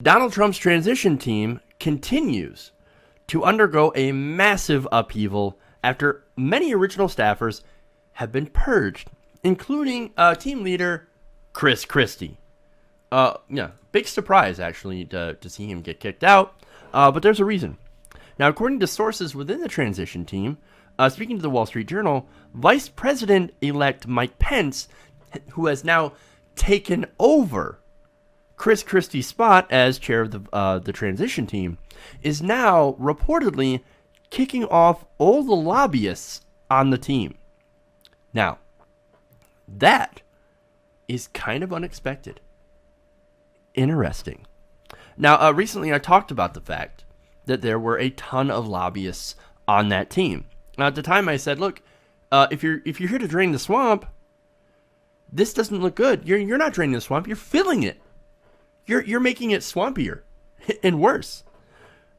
Donald Trump's transition team continues to undergo a massive upheaval after many original staffers have been purged, including team leader Chris Christie. Yeah, big surprise actually to see him get kicked out, but there's a reason. Now, according to sources within the transition team, speaking to the Wall Street Journal, Vice President-elect Mike Pence, who has now taken over Chris Christie's spot as chair of the transition team, is now reportedly kicking off all the lobbyists on the team. Now, that is kind of unexpected. Interesting. Now, recently I talked about the fact that there were a ton of lobbyists on that team. Now, at the time I said, look, if you're here to drain the swamp, this doesn't look good. You're not draining the swamp. You're filling it. You're making it swampier and worse.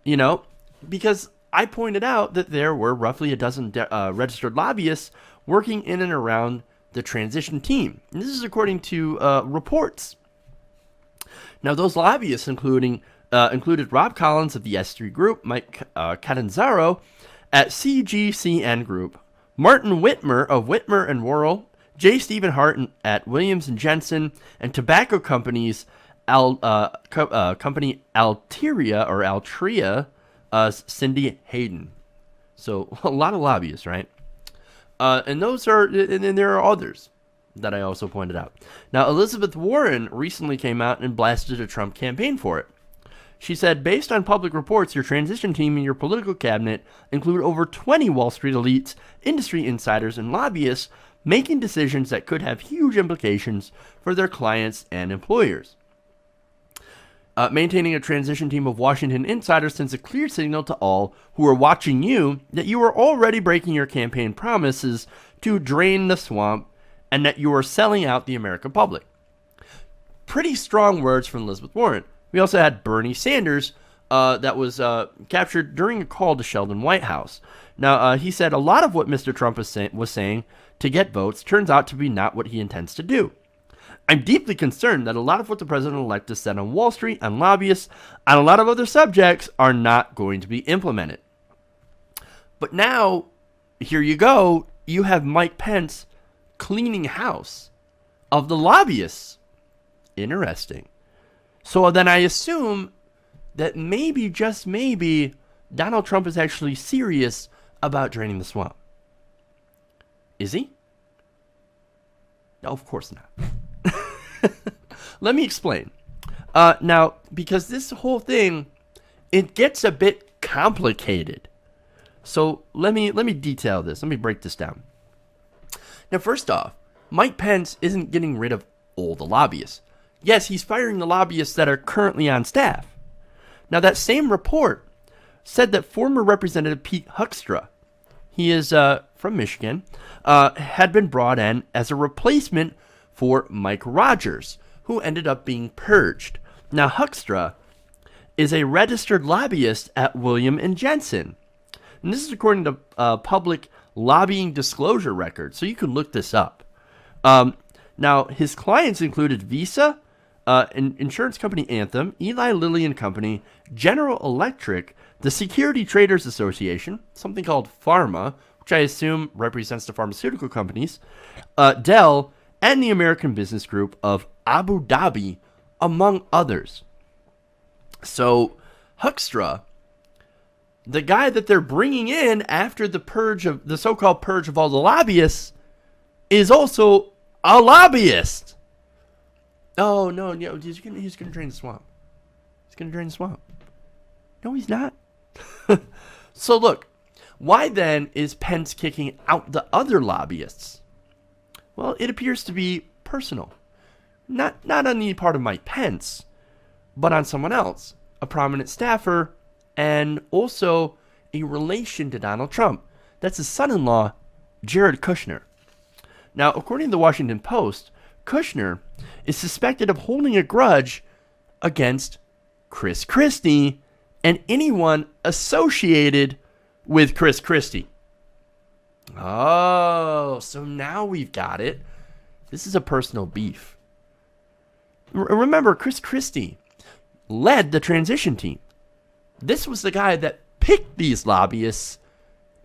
You know, because I pointed out that there were roughly a dozen registered lobbyists working in and around the transition team. And this is according to reports. Now, those lobbyists included Rob Collins of the S3 Group, Mike Catanzaro at CGCN Group, Martin Whitmer of Whitmer and Worrell, J. Stephen Hart at Williams and Jensen, and tobacco companies company Altria, Cindy Hayden. So a lot of lobbyists, right? And there are others that I also pointed out. Now, Elizabeth Warren recently came out and blasted a Trump campaign for it. She said, based on public reports, your transition team and your political cabinet include over 20 Wall Street elites, industry insiders, and lobbyists making decisions that could have huge implications for their clients and employers. Maintaining a transition team of Washington insiders sends a clear signal to all who are watching you that you are already breaking your campaign promises to drain the swamp and that you are selling out the American public. Pretty strong words from Elizabeth Warren. We also had Bernie Sanders that was captured during a call to Sheldon Whitehouse. Now, he said a lot of what Mr. Trump was saying to get votes turns out to be not what he intends to do. I'm deeply concerned that a lot of what the president-elect has said on Wall Street, on lobbyists, on a lot of other subjects are not going to be implemented. But now, here you go, you have Mike Pence cleaning house of the lobbyists. Interesting. So then I assume that maybe, just maybe, Donald Trump is actually serious about draining the swamp. Is he? No, of course not. Let me explain. Now, because this whole thing, it gets a bit complicated. So let me detail this. Let me break this down. Now, first off, Mike Pence isn't getting rid of all the lobbyists. Yes, he's firing the lobbyists that are currently on staff. Now, that same report said that former Representative Pete Huckstra, he is from Michigan, had been brought in as a replacement for Mike Rogers, who ended up being purged. Now, Huckstra is a registered lobbyist at William and Jensen. And this is according to public lobbying disclosure records, so you can look this up. Now, his clients included Visa, insurance company Anthem, Eli Lilly and Company, General Electric, the Security Traders Association, something called Pharma, which I assume represents the pharmaceutical companies, Dell, and the American Business Group of Abu Dhabi, among others. So, Huckstra, the guy that they're bringing in after the so-called purge of all the lobbyists, is also a lobbyist. Oh, no, he's going to drain the swamp. He's going to drain the swamp. No, he's not. So, look, why then is Pence kicking out the other lobbyists? Well, it appears to be personal. Not on the part of Mike Pence, but on someone else, a prominent staffer, and also a relation to Donald Trump. That's his son-in-law, Jared Kushner. Now, according to the Washington Post, Kushner is suspected of holding a grudge against Chris Christie and anyone associated with Chris Christie. Oh, so now we've got it. This is a personal beef. Remember, Chris Christie, led the transition team. This was the guy that picked these lobbyists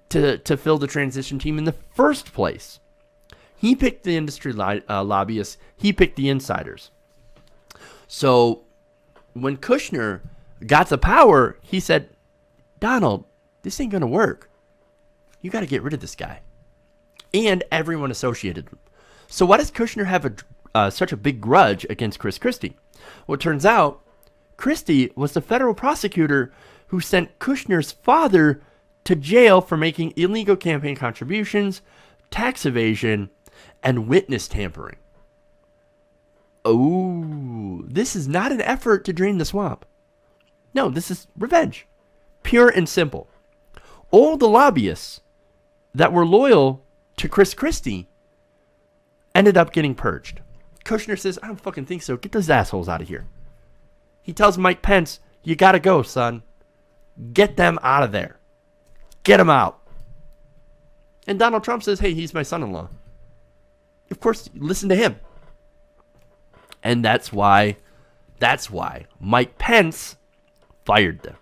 to fill the transition team in the first place. He picked the industry lobbyists. He picked the insiders. So when Kushner got the power, he said, Donald, this ain't going to work. You got to get rid of this guy. And everyone associated with him. So why does Kushner have such a big grudge against Chris Christie? Well, it turns out Christie was the federal prosecutor who sent Kushner's father to jail for making illegal campaign contributions, tax evasion, and witness tampering. Oh, this is not an effort to drain the swamp. No, this is revenge. Pure and simple. All the lobbyists that were loyal to Chris Christie ended up getting purged. Kushner says, I don't fucking think so. Get those assholes out of here. He tells Mike Pence, you gotta go, son. Get them out of there. Get them out. And Donald Trump says, hey, he's my son-in-law. Of course, listen to him. And that's why Mike Pence fired them.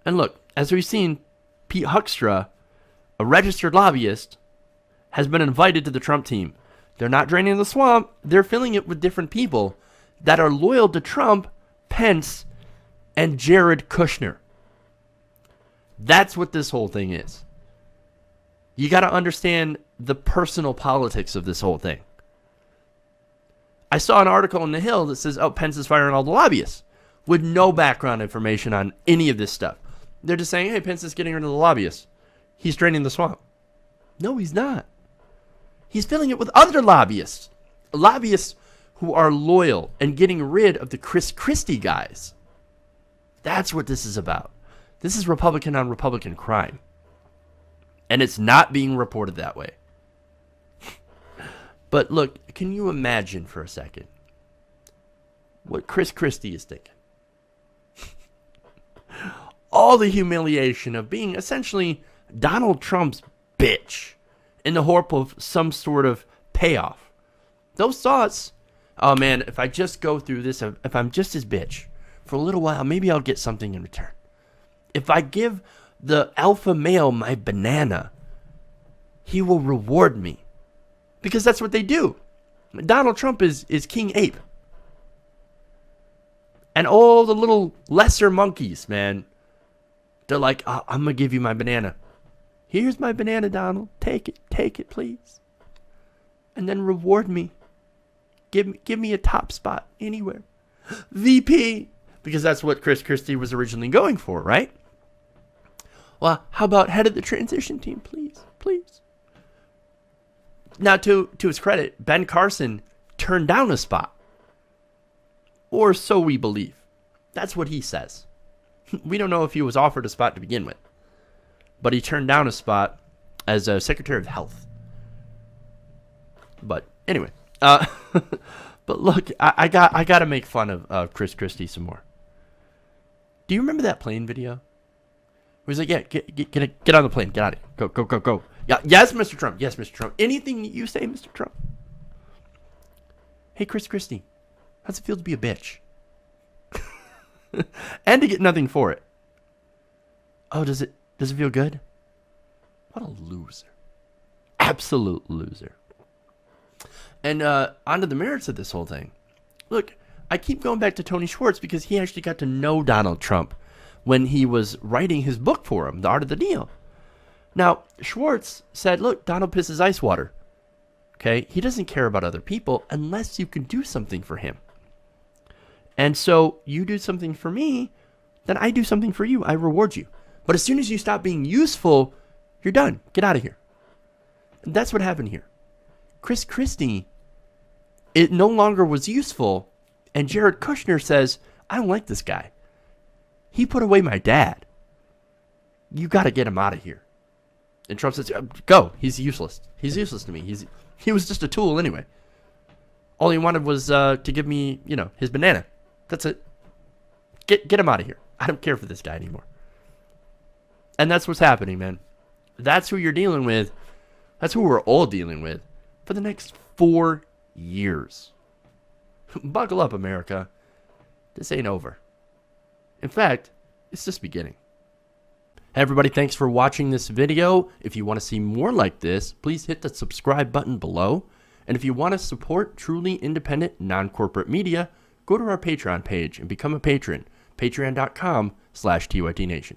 And look, as we've seen, Pete Huckstra, a registered lobbyist, has been invited to the Trump team. They're not draining the swamp. They're filling it with different people that are loyal to Trump, Pence, and Jared Kushner. That's what this whole thing is. You got to understand the personal politics of this whole thing. I saw an article in The Hill that says, oh, Pence is firing all the lobbyists, with no background information on any of this stuff. They're just saying, hey, Pence is getting rid of the lobbyists. He's draining the swamp. No, he's not. He's filling it with other lobbyists. Lobbyists who are loyal and getting rid of the Chris Christie guys. That's what this is about. This is Republican on Republican crime. And it's not being reported that way. But look, can you imagine for a second what Chris Christie is thinking? All the humiliation of being essentially Donald Trump's bitch in the hope of some sort of payoff. Those thoughts, oh man, if I just go through this, if I'm just his bitch for a little while, maybe I'll get something in return. If I give the alpha male my banana, he will reward me. Because that's what they do. Donald Trump is King Ape. And all the little lesser monkeys, man, they're like, oh, I'm going to give you my banana. Here's my banana, Donald. Take it, please. And then reward me. Give me a top spot anywhere. VP. Because that's what Chris Christie was originally going for, right? Well, how about head of the transition team, please? Now, to his credit, Ben Carson turned down a spot. Or so we believe. That's what he says. We don't know if he was offered a spot to begin with. But he turned down a spot as a Secretary of Health. But anyway. But look, I got to make fun of Chris Christie some more. Do you remember that plane video? Where he's like, yeah, get on the plane. Get out of here. Go. Yeah, yes, Mr. Trump. Yes, Mr. Trump. Anything that you say, Mr. Trump. Hey, Chris Christie. How's it feel to be a bitch? And to get nothing for it. Oh, does it feel good? What a loser. Absolute loser. And onto the merits of this whole thing. Look, I keep going back to Tony Schwartz because he actually got to know Donald Trump when he was writing his book for him, The Art of the Deal. Now, Schwartz said, look, Donald pisses ice water. Okay? He doesn't care about other people unless you can do something for him. And so you do something for me, then I do something for you. I reward you. But as soon as you stop being useful, you're done. Get out of here. And that's what happened here. Chris Christie, it no longer was useful. And Jared Kushner says, I don't like this guy. He put away my dad. You got to get him out of here. And Trump says, go. He's useless. He's useless to me. He was just a tool anyway. All he wanted was to give me, his banana. That's it. Get him out of here. I don't care for this guy anymore. And that's what's happening, man. That's who you're dealing with. That's who we're all dealing with for the next 4 years. Buckle up, America. this ain't over. In fact, it's just beginning. Hey everybody, thanks for watching this video. If you want to see more like this, please hit the subscribe button below. And if you want to support truly independent, non-corporate media, go to our Patreon page and become a patron. Patreon.com/TYTNation.